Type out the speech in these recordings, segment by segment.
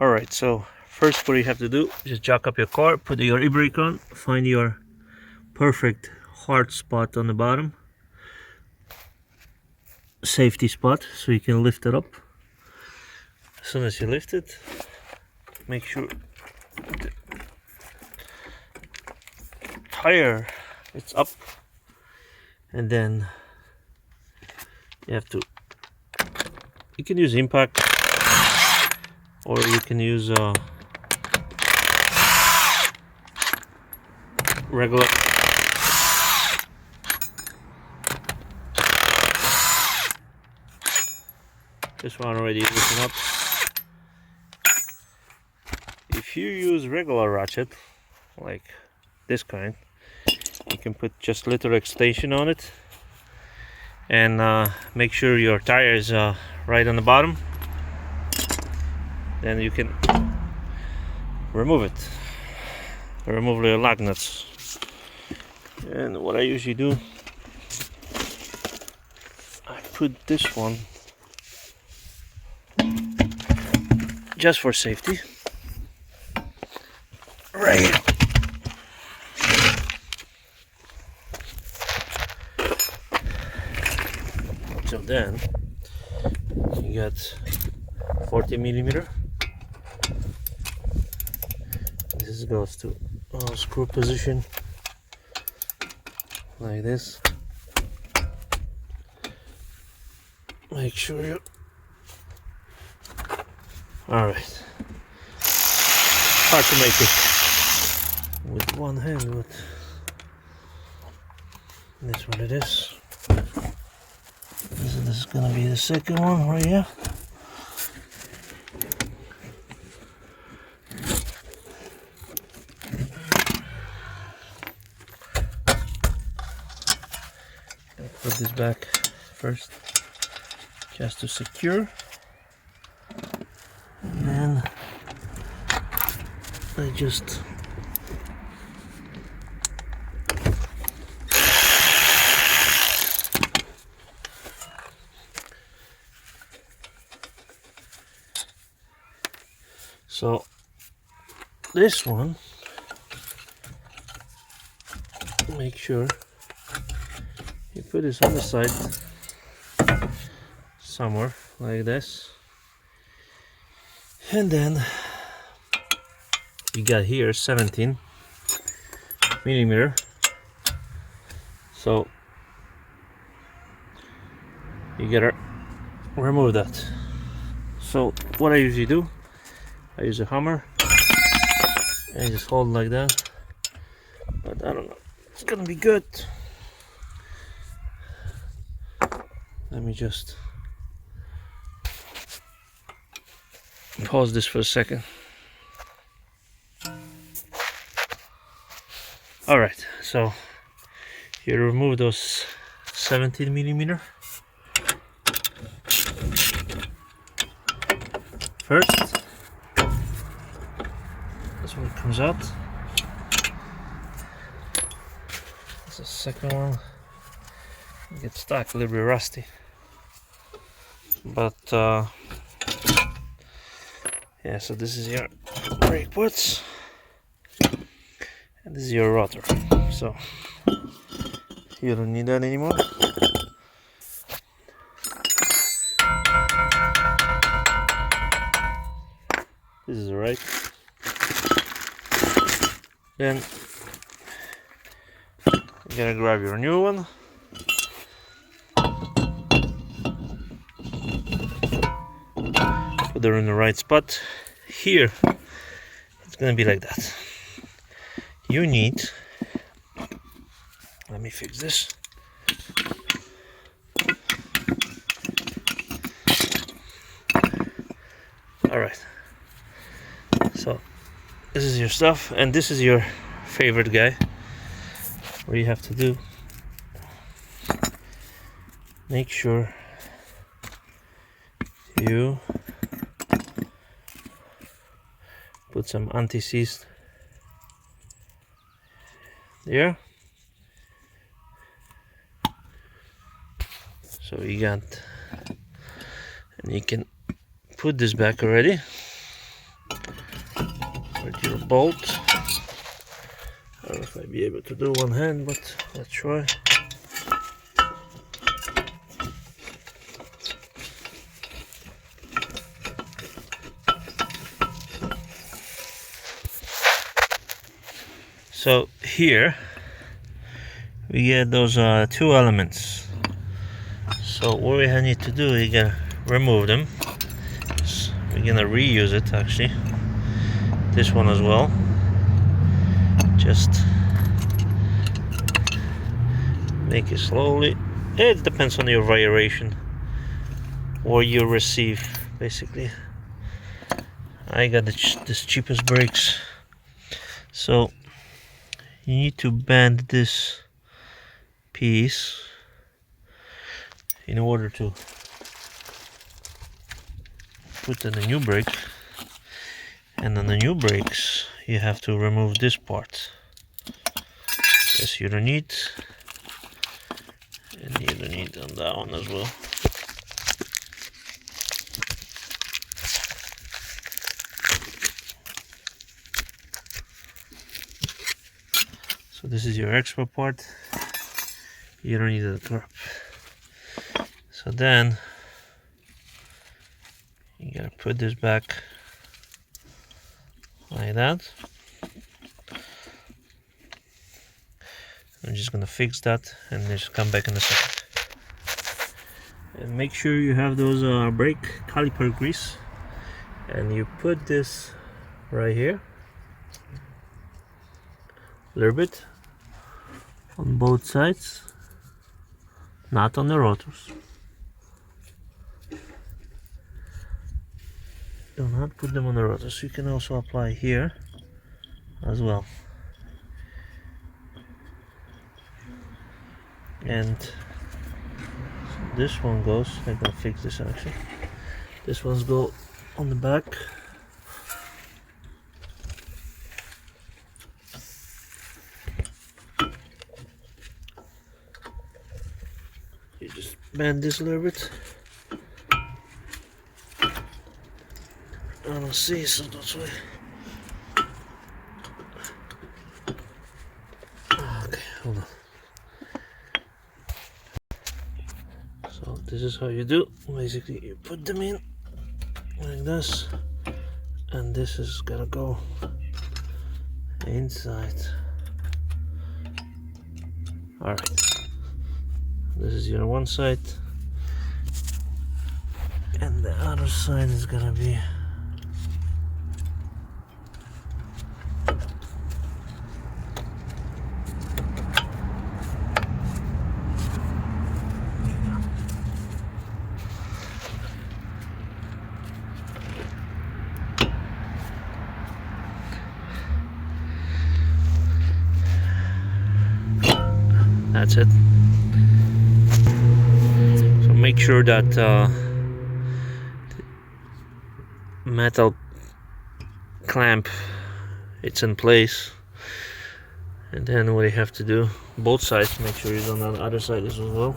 Alright, so first what you have to do, just jack up your car, put your e-brake on, find your perfect hard spot on the bottom, safety spot, so you can lift it up. As soon as you lift it, make sure the tire it's up, and then you can use impact, or you can use regular. This one already looking up. If you use regular ratchet, like this kind, you can put just little extension on it, and make sure your tire is right on the bottom. Then you can remove it. Remove the lug nuts. And what I usually do, I put this one just for safety right here. So then you got 40 millimeter. This goes to screw position like this. Make sure you. All right. Hard to make it with one hand, but that's what it is. This is gonna be the second one right here. Put this back first, just to secure, and then I just so this one, make sure you put this on the side somewhere like this, and then you got here 17 millimeter, so you gotta remove that. So what I usually do, I use a hammer and just hold like that, but I don't know, it's gonna be good. Let me just pause this for a second. Alright, so you remove those 17 millimeter first. That's what comes out. That's the second one. It gets stuck, a little bit rusty, but yeah, so this is your brake pads and this is your rotor, so you don't need that anymore. This is right. Then you gotta grab your new one. Put it in the right spot. Here, it's gonna be like that. You need, let me fix this. Alright, so this is your stuff, and this is your favorite guy. What you have to do, make sure you put some anti-seize there. So you got, and you can put this back already. with your bolt. I don't know if I'll be able to do one hand, but let's try. So here we get those two elements. So what we need to do, we gotta remove them. So we're gonna reuse it actually. This one as well. Just make it slowly. It depends on your variation or you receive, basically. I got this cheapest brakes. So you need to bend this piece in order to put in the new brake. And on the new brakes you have to remove this part. Yes, you don't need, and you don't need on that one as well. So this is your extra part. You don't need the crap. So then you gotta put this back like that. I'm just gonna fix that and just come back in a second. And make sure you have those brake caliper grease, and you put this right here, a little bit on both sides, not on the rotors. Do not put them on the rotors. You can also apply here as well. And this one goes, I'm gonna fix this actually. This one's go on the back. You just bend this a little bit. I don't see, so that's why. Okay, hold on. So this is how you do. Basically, you put them in like this, and this is gonna go inside. All right. This is your one side, and the other side is gonna be that's it. So make sure that metal clamp it's in place, and then what you have to do, both sides, make sure it's on the other side as well.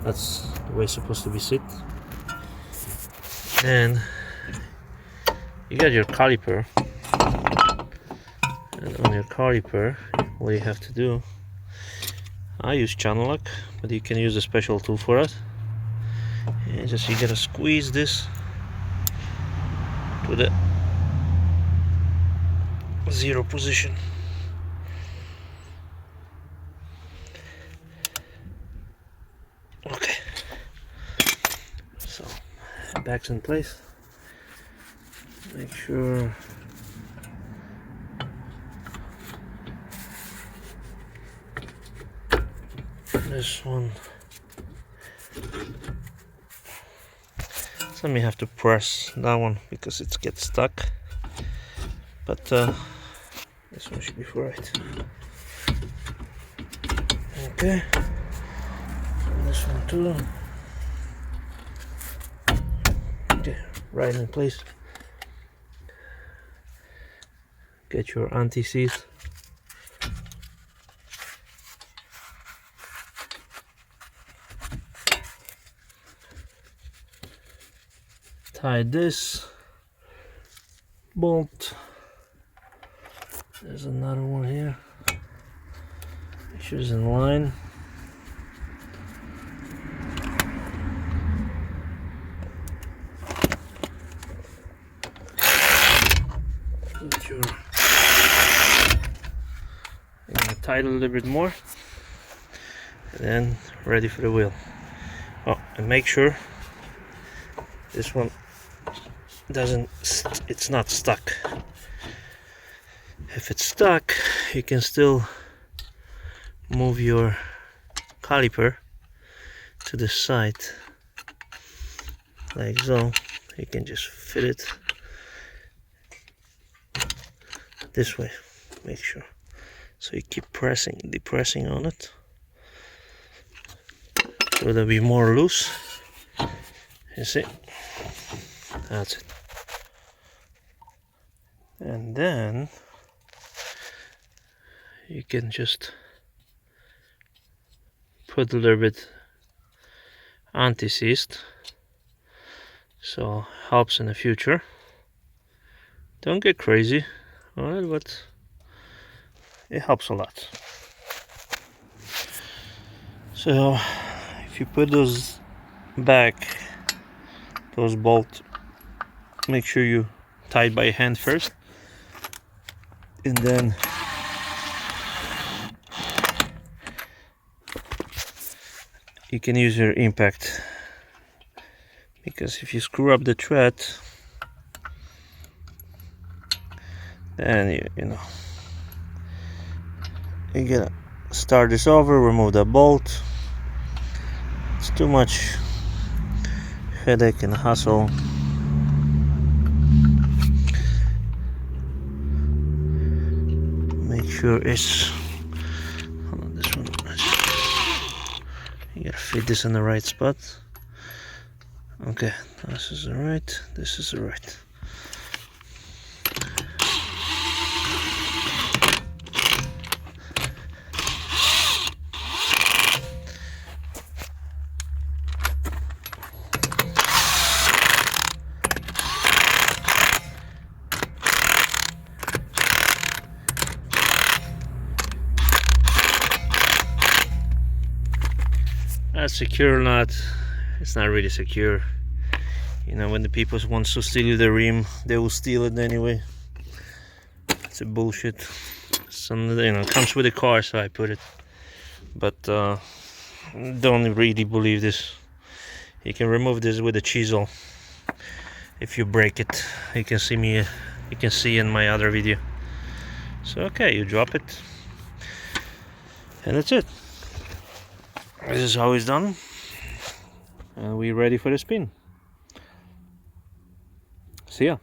That's the way it's supposed to be sit. And you got your caliper, and on your caliper what you have to do, I use channel lock, but you can use a special tool for it. And just you gotta squeeze this to the 0 position. Okay, so back's in place. Make sure this one. So may have to press that one because it gets stuck, but this one should be right. Okay, and this one too. Okay, right in place. Get your anti-seize. Tie this bolt There's another one here. Make sure it's in line. Put your, you're gonna tighten a little bit more, and then ready for the wheel. Oh, and make sure this one it's not stuck. If it's stuck, you can still move your caliper to the side like so. You can just fit it this way. Make sure. So you keep depressing on it, so it'll be more loose. You see? That's it. And then you can just put a little bit anti-seized, so helps in the future. Don't get crazy, alright, but it helps a lot. So if you put those back, those bolts, make sure you tie it by hand first, and then you can use your impact, because if you screw up the thread, then you know, you gotta start this over, remove that bolt. It's too much headache and hassle. Make sure it's, hold on, this one, you gotta fit this in the right spot. Okay, this is alright, this is alright. That's secure or not, it's not really secure. You know, when the people want to steal the rim, they will steal it anyway. It's a bullshit. Some, you know, it comes with the car, so I put it. But don't really believe this. You can remove this with a chisel if you break it. You can see in my other video. So okay, you drop it, and that's it. This is how it's done, and we're ready for the spin. See ya.